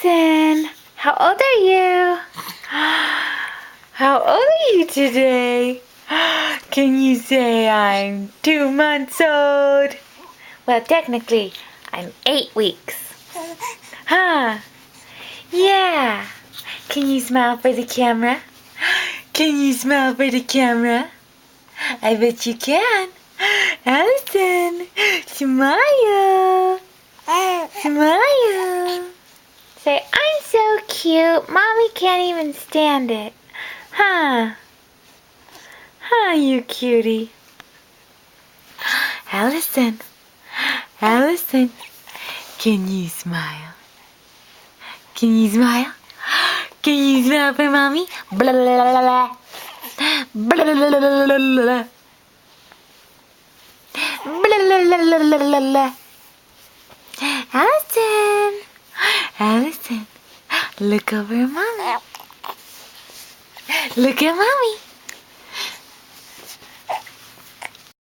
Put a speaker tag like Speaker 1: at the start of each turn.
Speaker 1: Allison, how old are you? How old are you today? Can you say I'm 2 months old? Well, technically, I'm 8 weeks. Huh? Yeah. Can you smile for the camera? Can you smile for the camera? I bet you can. Allison, smile. Smile. Say, I'm so cute. Mommy can't even stand it. Huh? Huh, you cutie. Allison. Allison. Can you smile? Can you smile? Can you smile for Mommy? Blah, blah, blah, blah. Blah, blah, blah, blah, blah, blah. Blah, blah, blah, blah, blah, blah. Allison. Allison. Look over at Mommy. Look at Mommy.